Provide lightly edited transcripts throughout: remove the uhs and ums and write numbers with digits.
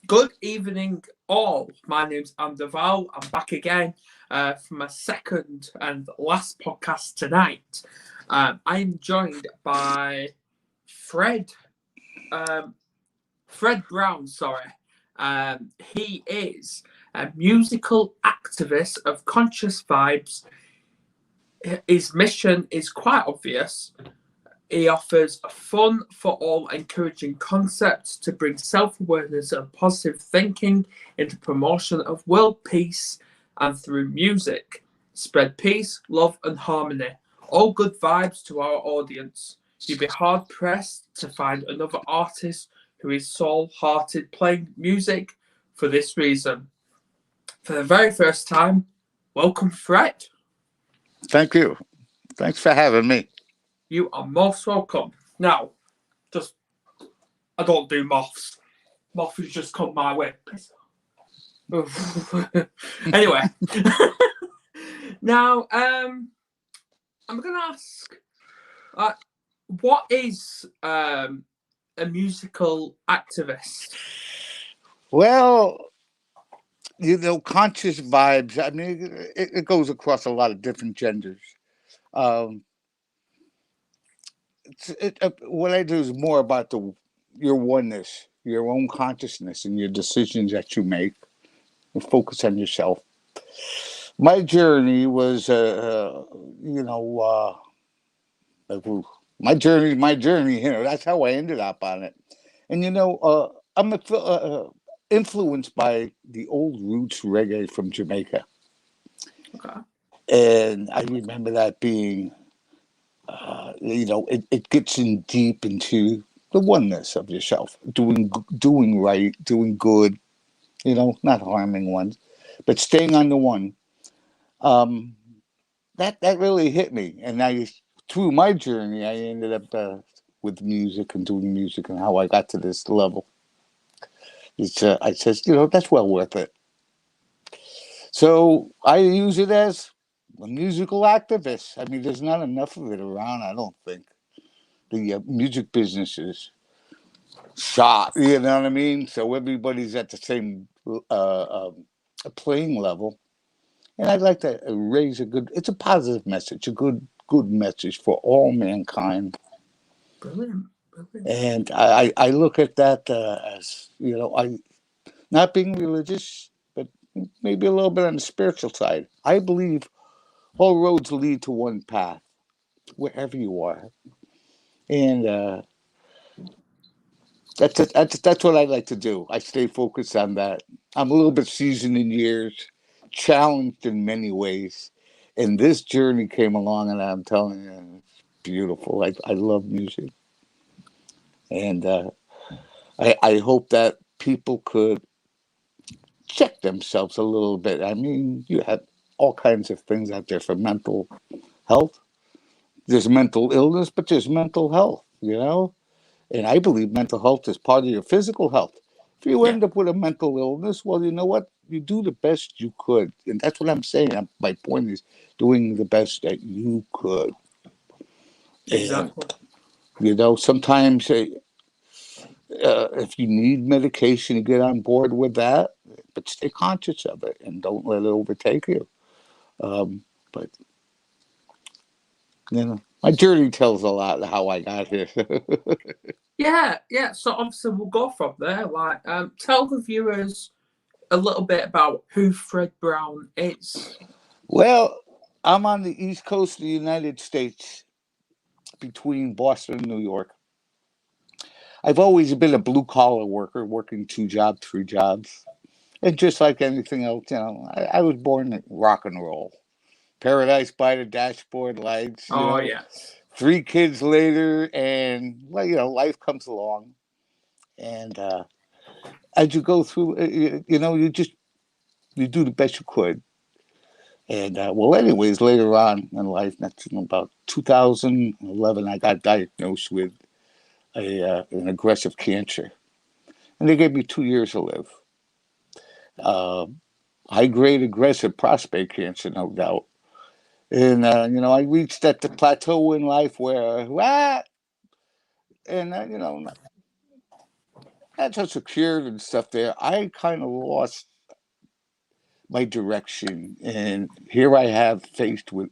Good evening, all. My name's Andaval. I'm back again for my second and last podcast tonight. I'm joined by Fred, um, Fred Brown. Sorry, he is a musical activist of Conscious Vibes. His mission is quite obvious. He offers a fun for all encouraging concepts to bring self-awareness and positive thinking into promotion of world peace and through music. Spread peace, love and harmony. All good vibes to our audience. You'd be hard pressed to find another artist who is soul-hearted playing music for this reason. For the very first time, welcome Fred. Thank you. Thanks for having me. You are most welcome. Now, just I don't do moths. Moth has just come my way. Anyway, now I'm gonna ask, what is a musical activist? Well, conscious vibes. I mean, it goes across a lot of different genders. Um, what I do is more about your oneness, your own consciousness, and your decisions that you make, and focus on yourself. My journey was, like, my journey, my journey. That's how I ended up on it. And I'm influenced by the old roots reggae from Jamaica, Okay. and I remember that being, it gets in deep into the oneness of yourself, doing right, doing good, not harming one, but staying on the one. Um, that really hit me, and through my journey, I ended up with music and doing music, and how I got to this level. I says, that's well worth it. So I use it as a musical activist. I mean, there's not enough of it around, I don't think. The music business is shot, you know what I mean? So everybody's at the same playing level. And I'd like to raise it's a positive message, a good message for all mankind. Brilliant. Brilliant. And I look at that as, I not being religious, but maybe a little bit on the spiritual side. I believe all roads lead to one path, wherever you are. And that's what I like to do. I stay focused on that. I'm a little bit seasoned in years, challenged in many ways. And this journey came along, and I'm telling you, it's beautiful. I love music. And I hope that people could check themselves a little bit. I mean, you have all kinds of things out there for mental health. There's mental illness, but there's mental health. And I believe mental health is part of your physical health. If you Yeah. end up with a mental illness, well, you know what? You do the best you could. And that's what I'm saying. My point is doing the best that you could. And, Exactly. sometimes if you need medication, you get on board with that, but stay conscious of it and don't let it overtake you. But my journey tells a lot of how I got here. Yeah. Yeah. So obviously we'll go from there. Like, tell the viewers a little bit about who Fred Brown is. Well, I'm on the East Coast of the United States, between Boston and New York. I've always been a blue collar worker, working 2 jobs, 3 jobs. And just like anything else, I was born in rock and roll. Paradise by the dashboard lights, Oh yes. 3 kids later, and, well, life comes along. And as you go through, you do the best you could. And, well, anyways, later on in life, that's in about 2011, I got diagnosed with an aggressive cancer. And they gave me 2 years to live. Uh, High grade aggressive prostate cancer, no doubt. And, I reached at the plateau in life where, and, As I secured and stuff there, I kind of lost my direction. And here I have faced with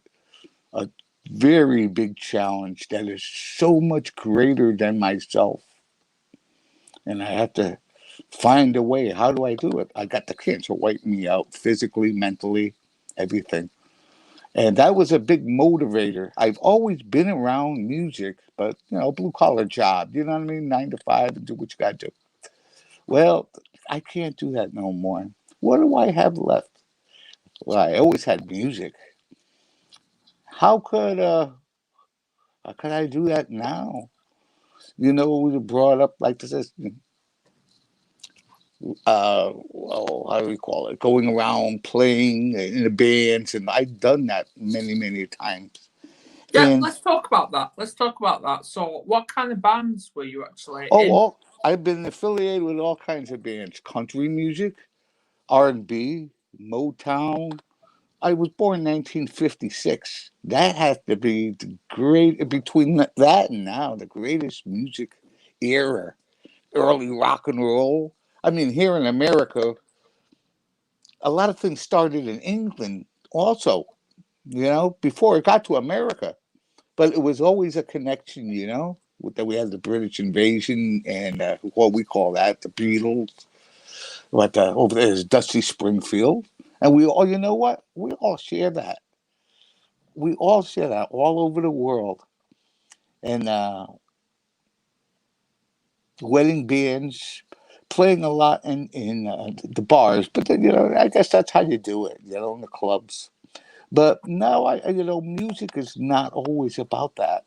a very big challenge that is so much greater than myself. And I have to find a way. How do I do it? I got the cancer wiping me out physically, mentally, everything. And that was a big motivator. I've always been around music, but blue collar job, you know what I mean? 9 to 5 and do what you got to do. Well, I can't do that no more. What do I have left? Well, I always had music. How could I do that now? We were brought up like this, well, how do we call it? Going around playing in the bands, and I've done that many, many times. Yeah, And let's talk about that. Let's talk about that. So, what kind of bands were you actually oh, in? well, I've been affiliated with all kinds of bands: country music, R&B, Motown. I was born in 1956. That has to be the great between that and now the greatest music era. Early rock and roll. I mean, here in America, a lot of things started in England also, before it got to America. But it was always a connection, that we had the British invasion and what we call that, the Beatles. But over there is Dusty Springfield. And we all, you know what? We all share that. We all share that all over the world. And wedding bands, playing a lot in the bars. But then, I guess that's how you do it, in the clubs. But now, music is not always about that.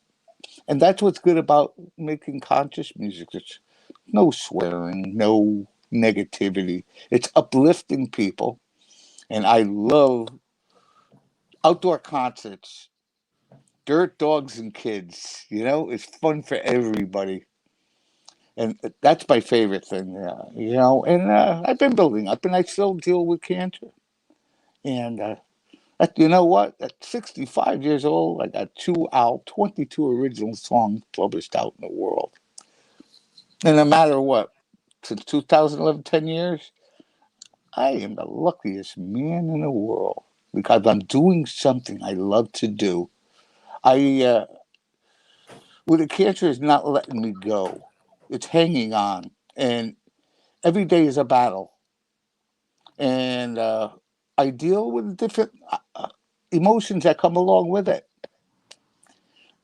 And that's what's good about making conscious music. It's no swearing, no negativity. It's uplifting people. And I love outdoor concerts, dirt dogs and kids. It's fun for everybody. And that's my favorite thing, And I've been building up, and I still deal with cancer. And you know what? At 65 years old, I got 22 original songs published out in the world. And no matter what, since 2011, 10 years, I am the luckiest man in the world because I'm doing something I love to do. Well, the cancer is not letting me go. It's hanging on. And every day is a battle. And I deal with different emotions that come along with it.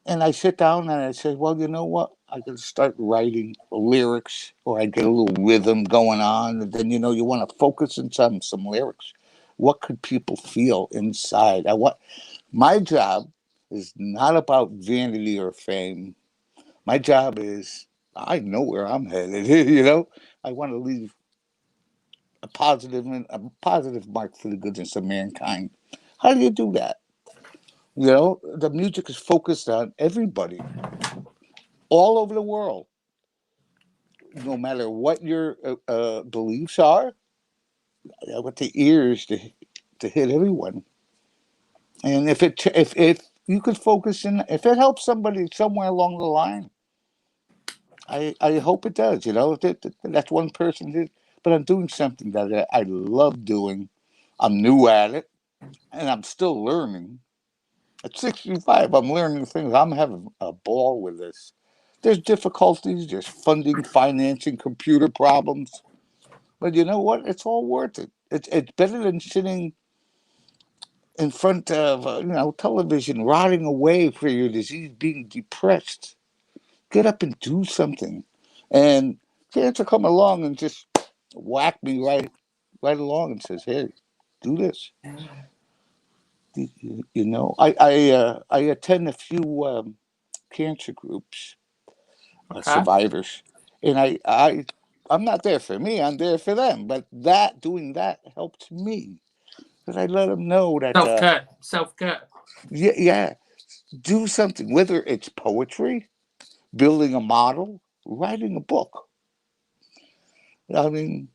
And I sit down and I say, well, you know what? I can start writing lyrics, or I get a little rhythm going on. And then, you want to focus in some lyrics. What could people feel inside? My job is not about vanity or fame. My job is, I know where I'm headed. I want to leave a positive mark for the goodness of mankind. How do you do that? The music is focused on everybody all over the world, no matter what your beliefs are. I want the ears to hit everyone. And if you could focus in, if it helps somebody somewhere along the line, I hope it does. That's one person did, but I'm doing something that I love doing. I'm new at it, and I'm still learning. At 65, I'm learning things. I'm having a ball with this. There's difficulties, there's funding, financing, computer problems. But you know what? It's all worth it. It's better than sitting in front of television, rotting away for your disease, being depressed. Get up and do something. And cancer come along and just whack me right along and says, "Hey, do this." I attend a few cancer groups, Okay. survivors, and I'm not there for me. I'm there for them. But doing that helps me because I let them know that Self care. Self care. yeah, do something. Whether it's poetry, building a model, writing a book. I mean,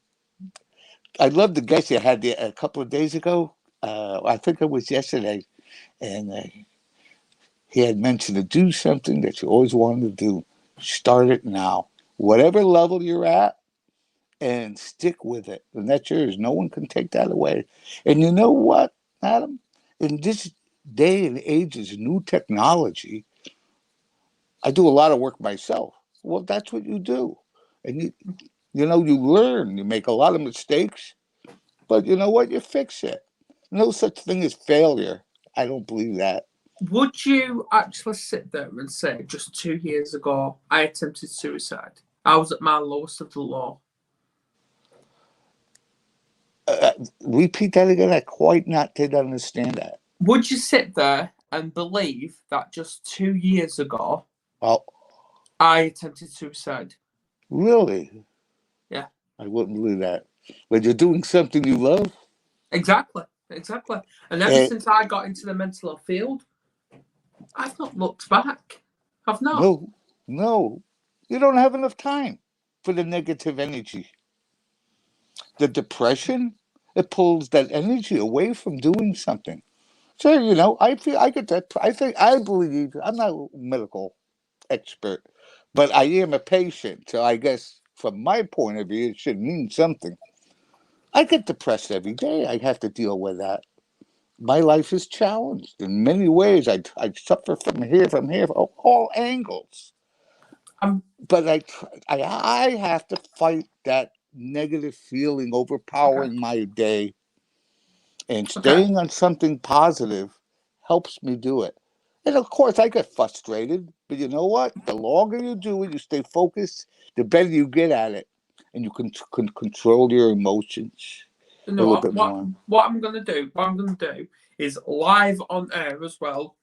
I love the guest you had a couple of days ago. I think it was yesterday, and he had mentioned to do something that you always wanted to do. Start it now. Whatever level you're at, and stick with it. And that's yours. No one can take that away. And you know what, Adam? In this day and age of new technology, I do a lot of work myself. Well, that's what you do. And you learn. You make a lot of mistakes, but you know what? You fix it. No such thing as failure. I don't believe that. Would you actually sit there and say, just 2 years ago, I attempted suicide? I was at my lowest of the low. Repeat that again. I quite not did understand that. Would you sit there and believe that just 2 years ago, Oh, I attempted suicide? really? Yeah. I wouldn't believe that. But you're doing something you love? Exactly. And ever Eh, since I got into the mental health field, I've not looked back. I've not. no, no. You don't have enough time for the negative energy. The depression, it pulls that energy away from doing something. So, I feel I get that. I believe, I'm not a medical expert, but I am a patient. So I guess from my point of view, it should mean something. I get depressed every day. I have to deal with that. My life is challenged in many ways. I suffer from here, from all angles. But I have to fight that negative feeling overpowering my day, and Okay. staying on something positive helps me do it. And of course, I get frustrated, but you know what? The longer you do it, you stay focused, the better you get at it, and you can control your emotions You a know little what? bit more. What I'm gonna do? What I'm gonna do is live on air as well.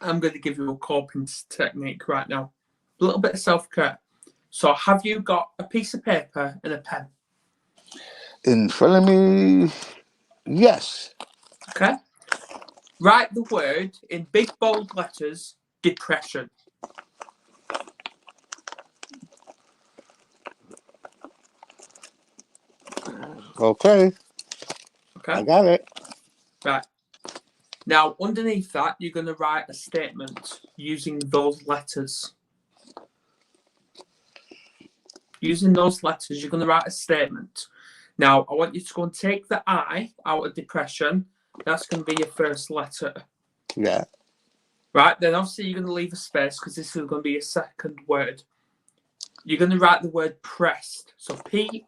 I'm gonna give you a coping technique right now. A little bit of self care. So, have you got a piece of paper and a pen? In front of me, yes. Okay. Write the word in big bold letters. Depression. Okay, Okay. I got it. Right. Now, underneath that, you're going to write a statement using those letters. Using those letters, you're going to write a statement. Now, I want you to go and take the I out of depression. That's going to be your first letter. Yeah. Right, then obviously you're going to leave a space because this is going to be your second word. You're going to write the word pressed. So PRESSED.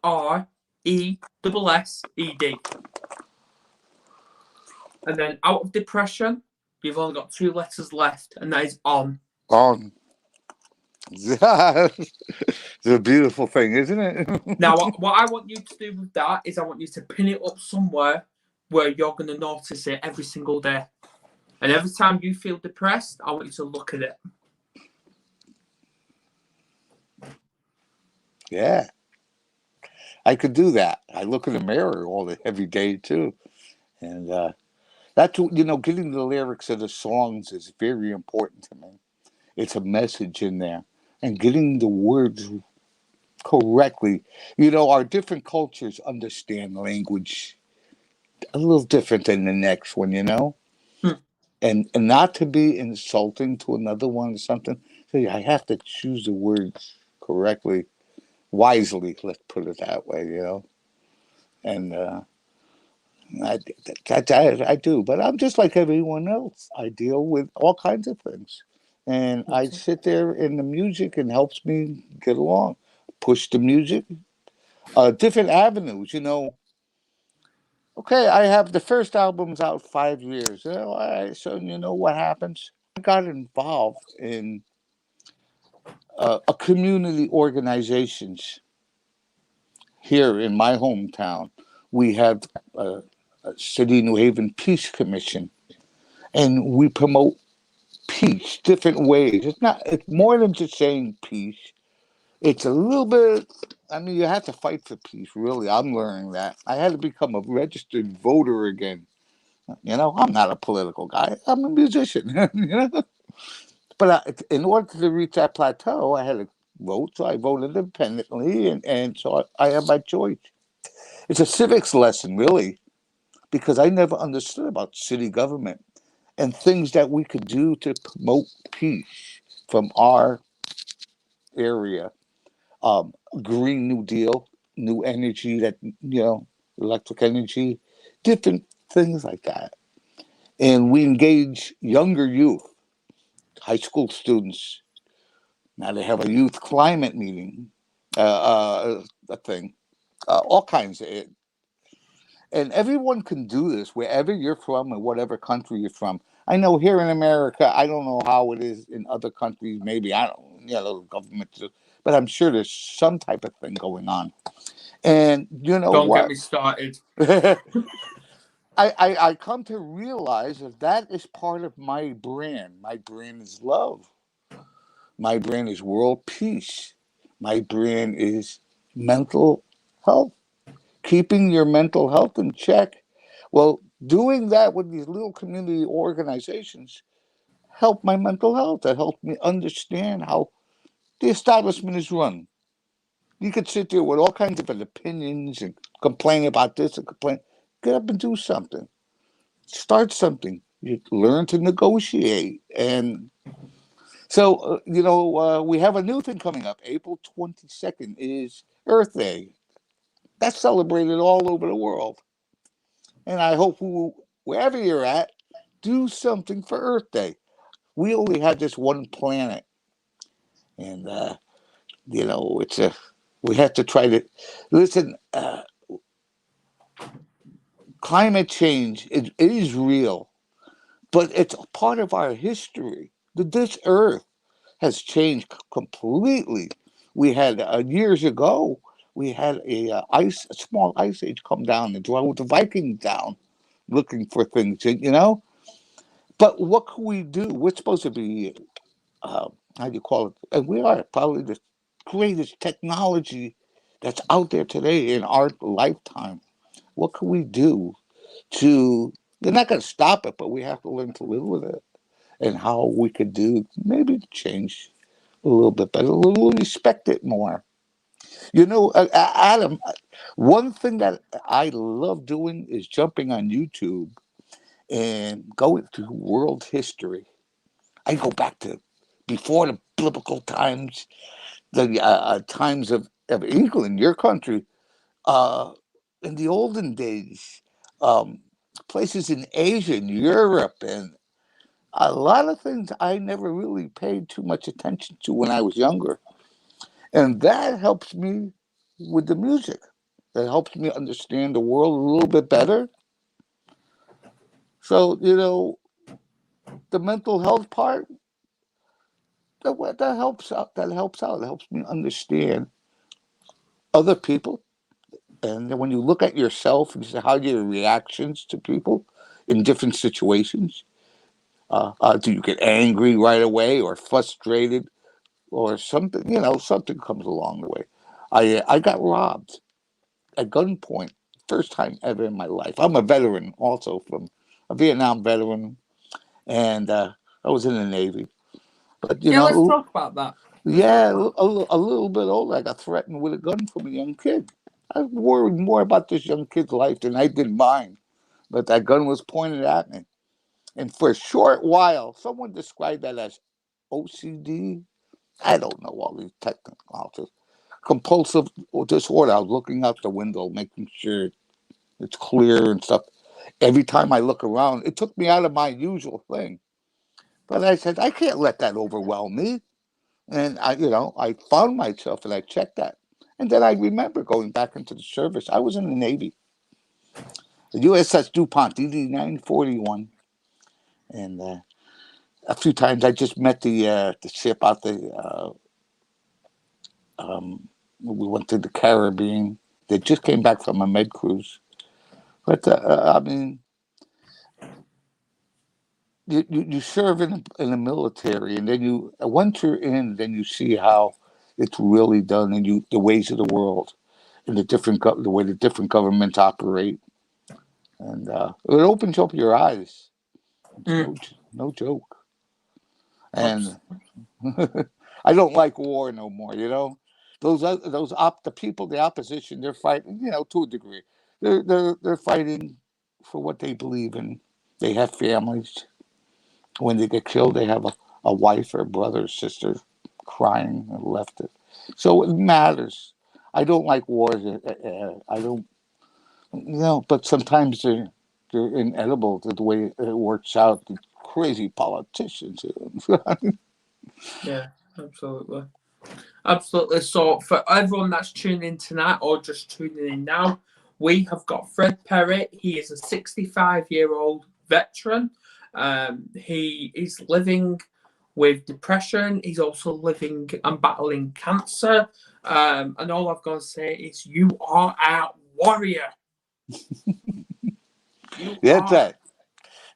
And then out of depression, you've only got 2 letters left, and that is on. On. It's a beautiful thing, isn't it? Now, what I want you to do with that is I want you to pin it up somewhere where you're going to notice it every single day. And every time you feel depressed, I want you to look at it. Yeah. I could do that. I look in the mirror every day too. And that's getting the lyrics of the songs is very important to me. It's a message in there. And getting the words correctly. Our different cultures understand language a little different than the next one. And not to be insulting to another one or something. So I have to choose the words correctly, wisely, let's put it that way. And I do, but I'm just like everyone else. I deal with all kinds of things. And I sit there and the music and helps me get along. Push the music, different avenues. Okay, I have the first album's out 5 years. All right, so you know what happens? I got involved in a community organizations here in my hometown. We have a City New Haven Peace Commission, and we promote peace different ways. It's more than just saying peace. It's a little bit. I mean, you have to fight for peace. Really, I'm learning that. I had to become a registered voter again. I'm not a political guy. I'm a musician. But in order to reach that plateau, I had to vote. So I voted independently, and so I have my choice. It's a civics lesson, really, because I never understood about city government and things that we could do to promote peace from our area. Green New Deal. new energy that, electric energy, different things like that. And we engage younger youth, high school students. Now they have a youth climate meeting, a thing, all kinds of it. And everyone can do this wherever you're from and whatever country you're from. I know here in America, I don't know how it is in other countries. Maybe I don't, the government, but I'm sure there's some type of thing going on. And you know Don't get what? me started. I come to realize that is part of my brand. My brand is love. My brand is world peace. My brand is mental health. Keeping your mental health in check. Well, doing that with these little community organizations helped my mental health. That helped me understand how the establishment is run. You could sit there with all kinds of opinions and complain about this and complain. Get up and do something. Start something. You learn to negotiate. And so, we have a new thing coming up. April 22nd is Earth Day. That's celebrated all over the world. And I hope wherever you're at, do something for Earth Day. We only have this one planet. And, it's we have to try to listen. Climate change it is real, but it's part of our history. This Earth has changed completely. We had years ago, we had a small ice age come down and drove the Vikings down, looking for things. But what can we do? We're supposed to be, how do you call it? And we are probably the greatest technology that's out there today in our lifetime. What can we do to? They're not going to stop it, but we have to learn to live with it and how we could do maybe change a little bit better, a little respect it more. Adam, one thing that I love doing is jumping on YouTube and going through world history. I go back to before the biblical times, the times of England, your country, uh, in the olden days, um, places in Asia and Europe, and a lot of things I never really paid too much attention to when I was younger. And that helps me with the music. That helps me understand the world a little bit better. So, the mental health part, that helps out. That helps out. It helps me understand other people. And then when you look at yourself and say, how are your reactions to people in different situations? Do you get angry right away or frustrated or something? Something comes along the way. I got robbed at gunpoint, first time ever in my life. I'm a veteran, also from a Vietnam veteran, and I was in the Navy. But Yeah, let's talk about that. yeah, a little bit older, I got threatened with a gun from a young kid. I worried more about this young kid's life than I did mine. But that gun was pointed at me. And for a short while, someone described that as OCD. I don't know all these technicalities. Compulsive disorder. I was looking out the window, making sure it's clear and stuff. Every time I look around, it took me out of my usual thing. But I said, I can't let that overwhelm me. And I found myself and I checked that. And then I remember going back into the service. I was in the Navy, the USS DuPont, DD 941. And a few times I just met the ship out we went to the Caribbean. They just came back from a med cruise. But I mean, you serve in the military, and then once you're in, then you see how it's really done, and the ways of the world, and the way the different governments operate, and it opens up your eyes. It's no joke. And I don't like war no more. The people, the opposition, they're fighting. To a degree, they're fighting for what they believe in. They have families. When they get killed, they have a wife or brother or sister crying and left it. So it matters. I don't like wars. I don't, but sometimes they're inedible the way it works out. The crazy politicians. Yeah, absolutely. Absolutely. So, for everyone that's tuning in tonight or just tuning in now, we have got Fred Perry. He is a 65-year-old veteran. He is living with depression. He's also living and battling cancer. And all I've got to say is, you are a warrior. You That's are. it.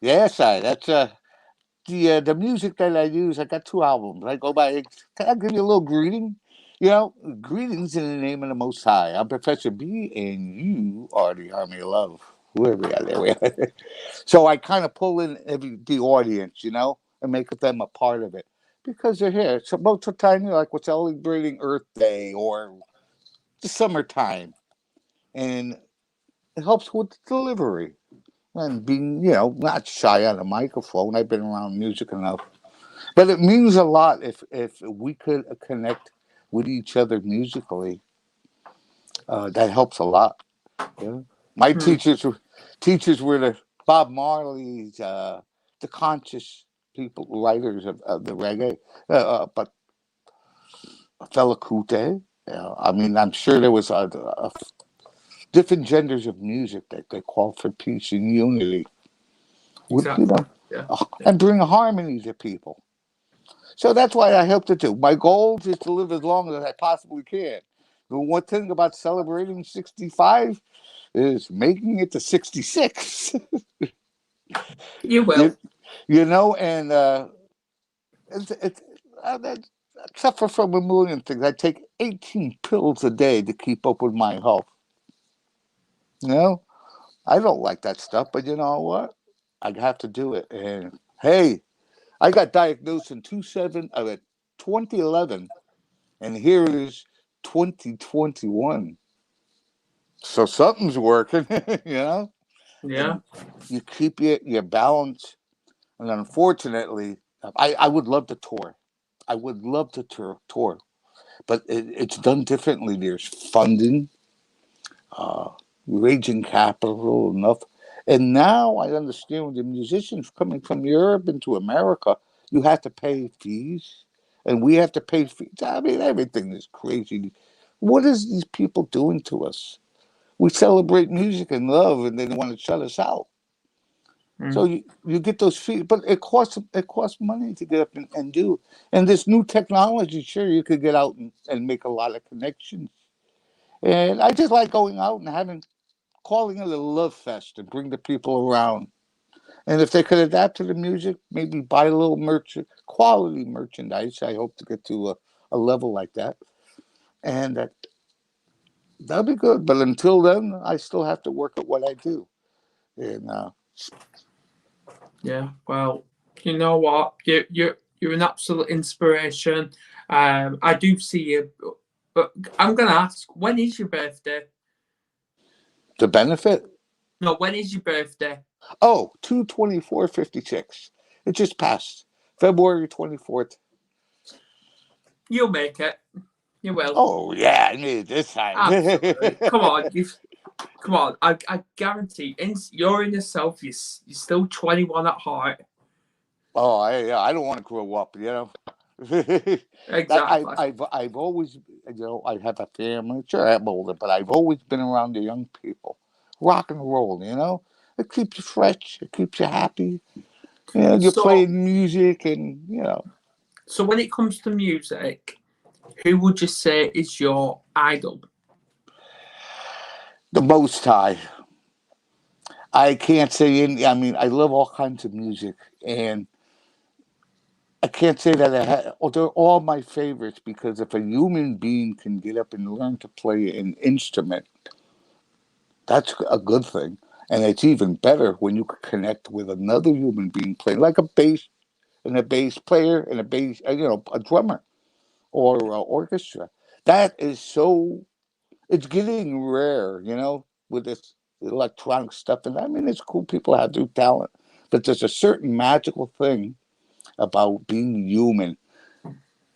Yes, I. That's the music that I use. I got two albums. I go by. Can I give you a little greeting? Greetings in the name of the Most High. I'm Professor B, and you are the Army of Love. Where we are, there we are. So I kind of pull in the audience, and make them a part of it because they're here. So most of the time, like we're celebrating Earth Day or the summertime, and it helps with the delivery and being, not shy on a microphone. I've been around music enough. But it means a lot if we could connect with each other musically. That helps a lot. My Hmm. teachers were the Bob Marley's, the conscious people, writers of the reggae, but Fela Kuti. I mean, I'm sure there was different genders of music that they called for peace and unity. Exactly. Yeah. And bring harmony to people. So that's why I hope to do. My goal is to live as long as I possibly can. The one thing about celebrating 65 is making it to 66. You will. you, and it's except for from a million things. I take 18 pills a day to keep up with my health. I don't like that stuff, but you know what? I have to do it. And hey, I got diagnosed in 2011, and here it is 2021. So something's working, Yeah. and you keep your balance. And unfortunately, I would love to tour. I would love to tour, but it's done differently. There's funding, uh, raging capital enough. And now I understand with the musicians coming from Europe into America, you have to pay fees, and we have to pay fees. I mean, everything is crazy. What is these people doing to us? We celebrate music and love, and they want to shut us out. So Mm. you get those fees, but it costs money to get up and do. And this new technology, sure, you could get out and make a lot of connections. And I just like going out and calling it a love fest and bring the people around. And if they could adapt to the music, maybe buy a little quality merchandise. I hope to get to a level like that. And that'll be good. But until then, I still have to work at what I do. And Yeah, well, you know what? You're an absolute inspiration. I do see you, but I'm gonna ask, when is your birthday? the benefit, No, when is your birthday? 2/24/56. It just passed. February 24th. You'll make it. You will. Oh, yeah, I need it this time. Absolutely. Come on, come on. I guarantee, you're in yourself. You're still 21 at heart. Oh, I don't want to grow up, Exactly. I've always, I have a family. Sure, I'm older, but I've always been around the young people. Rock and roll, it keeps you fresh, it keeps you happy. You're So, playing music, and so when it comes to music, who would you say is your idol? the Most High. I can't say any. I mean, I love all kinds of music, and I can't say that they're all my favorites because if a human being can get up and learn to play an instrument, that's a good thing. And it's even better when you can connect with another human being playing, like a bass player and a drummer or orchestra. That is so. It's getting rare, with this electronic stuff. And I mean, it's cool. People have their talent, but there's a certain magical thing about being human.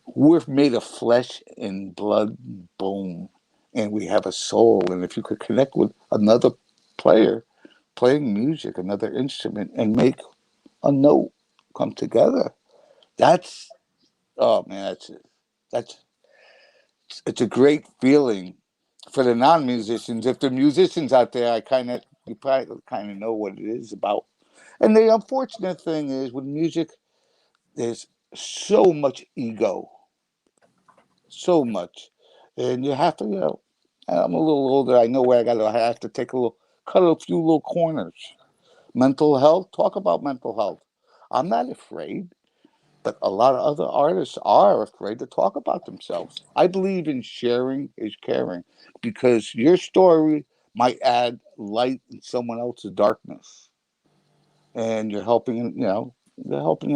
We're made of flesh and blood and bone. and we have a soul. And if you could connect with another player playing music, another instrument, and make a note come together, that's oh man, that's it's a great feeling for the non-musicians. If the musicians out there, you probably kind of know what it is about. And the unfortunate thing is with music, there's so much ego, so much, and you have to, I'm a little older. I know where I have to cut a few little corners. Mental health, talk about mental health. I'm not afraid, but a lot of other artists are afraid to talk about themselves. I believe in sharing is caring, because your story might add light in someone else's darkness, and you're helping it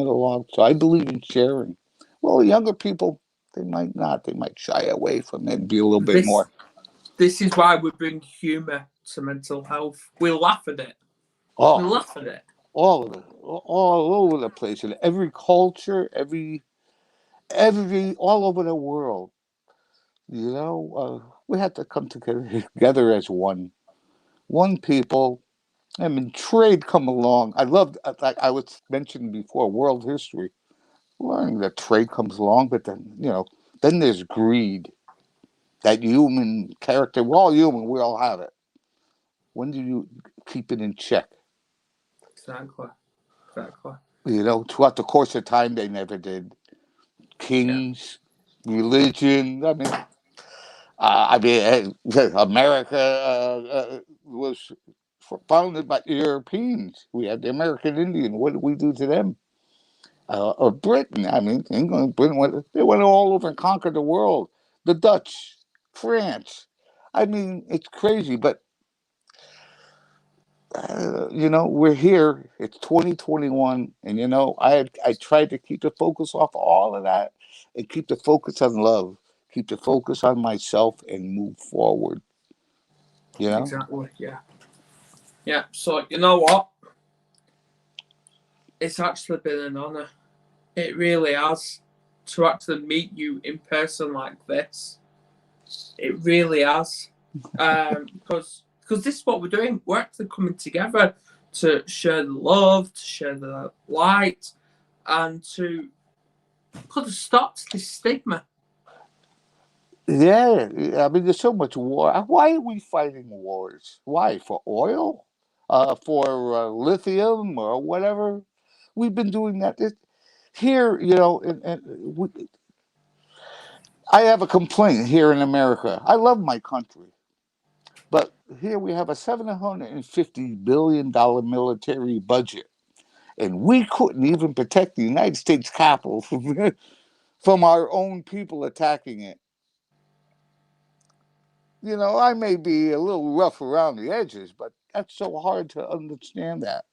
along. So I believe in sharing. Well, younger people, they might not. They might shy away from it and be a little bit This more. this is why we bring humour to mental health. We laugh at it. We Oh, laugh at it. all of it, all over the place, in every culture, every all over the world. We have to come together as one people. I mean, trade come along. I love, like I was mentioning before, world history. Learning that trade comes along, but then there's greed. That human character. We're all human. We all have it. When do you keep it in check? Exactly. Exactly. Throughout the course of time, they never did. Yeah. Kings, religion. America was founded by Europeans. We had the American Indian. What did we do to them? Britain. I mean, England, Britain, they went all over and conquered the world. The Dutch, France. I mean, it's crazy, but we're here. It's 2021, and I tried to keep the focus off all of that and keep the focus on love, keep the focus on myself, and move forward. You know. Exactly. Yeah. Yeah. So you know what? It's actually been an honour. It really has, to actually meet you in person like this. It really has. Because this is what we're doing. We're actually coming together to share the love, to share the light, and to put a stop to this stigma. Yeah, I mean, there's so much war. Why are we fighting wars? Why? For oil? For lithium or whatever? We've been doing that. Here, I have a complaint here in America. I love my country, but here we have a $750 billion military budget, and we couldn't even protect the United States Capitol from our own people attacking it. I may be a little rough around the edges, but that's so hard to understand that.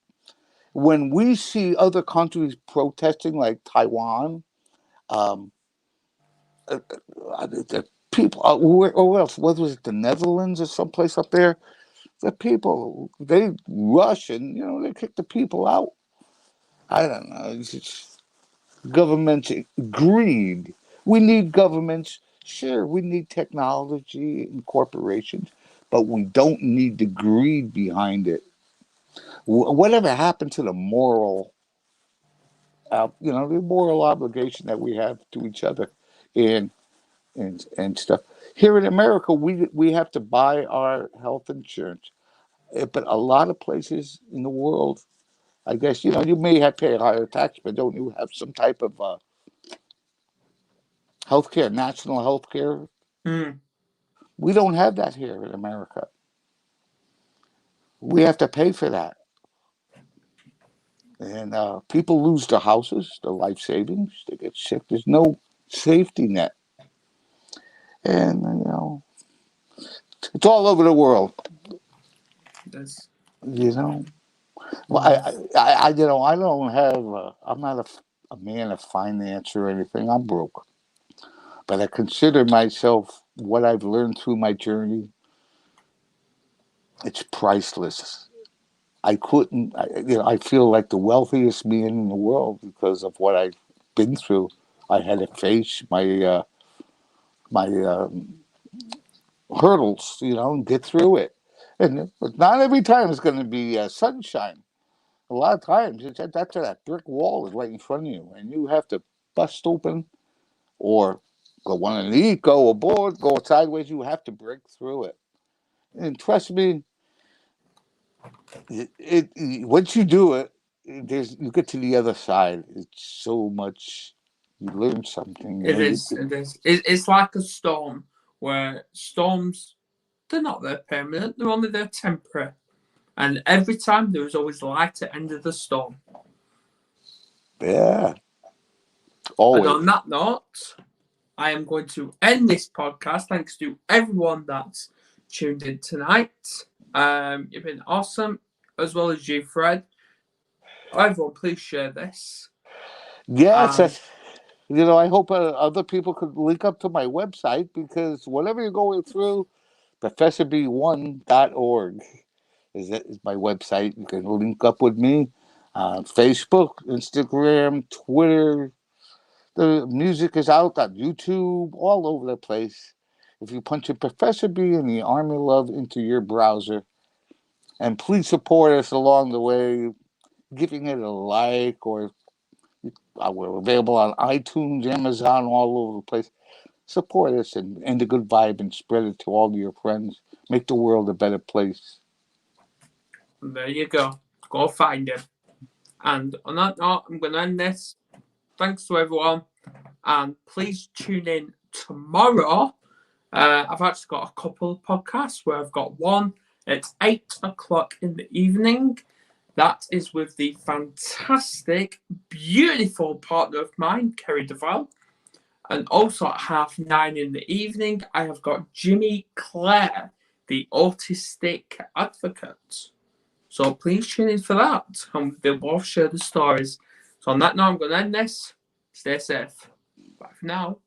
When we see other countries protesting, like Taiwan, um, the people, or else, what was it, the Netherlands or someplace up there? The people, they rush and, they kick the people out. I don't know. It's just government greed. We need governments. Sure, we need technology and corporations, but we don't need the greed behind it. Whatever happened to the the moral obligation that we have to each other, and and stuff. Here in America, we have to buy our health insurance, but a lot of places in the world, I guess you may have to pay a higher tax, but don't you have some type of health care, national health care? Mm. We don't have that here in America. We have to pay for that. And people lose their houses, their life savings. They get sick. There's no safety net. And, it's all over the world, There's, you know. Well, mm, I don't have, I'm not a man of finance or anything. I'm broke. But I consider myself, what I've learned through my journey, it's priceless. I feel like the wealthiest man in the world because of what I've been through. I had to face my hurdles, and get through it. And not every time is going to be sunshine. A lot of times, that brick wall is right in front of you, and you have to bust open or go on a knee, go aboard, go sideways. You have to break through it. And trust me, once you do it, you get to the other side. It's so much. You learn something. It is. It is. It's like a storm, where storms, they're not there permanent. They're only there temporary. And every time there is always light at the end of the storm. Yeah. Always. And on that note, I am going to end this podcast. Thanks to everyone that's tuned in tonight. You've been awesome, as well as you, Fred. Everyone, please share this. Yes. I hope other people could link up to my website, because whatever you're going through, ProfessorB1.org is my website. You can link up with me on Facebook, Instagram, Twitter. The music is out on YouTube, all over the place. If you punch in Professor B and the Army Love into your browser, and please support us along the way, giving it a like, or we're available on iTunes, Amazon, all over the place. Support us and the good vibe, and spread it to all of your friends. Make the world a better place. There you go. Go find him. And on that note, I'm going to end this. Thanks to everyone. And please tune in tomorrow. I've actually got a couple of podcasts where I've got one. It's 8 o'clock in the evening. That is with the fantastic, beautiful partner of mine, Kerry Duval. And also at 9:30 in the evening, I have got Jimmy Clare, the autistic advocate. So please tune in for that. And they'll both share the stories. So on that note, I'm going to end this. Stay safe. Bye for now.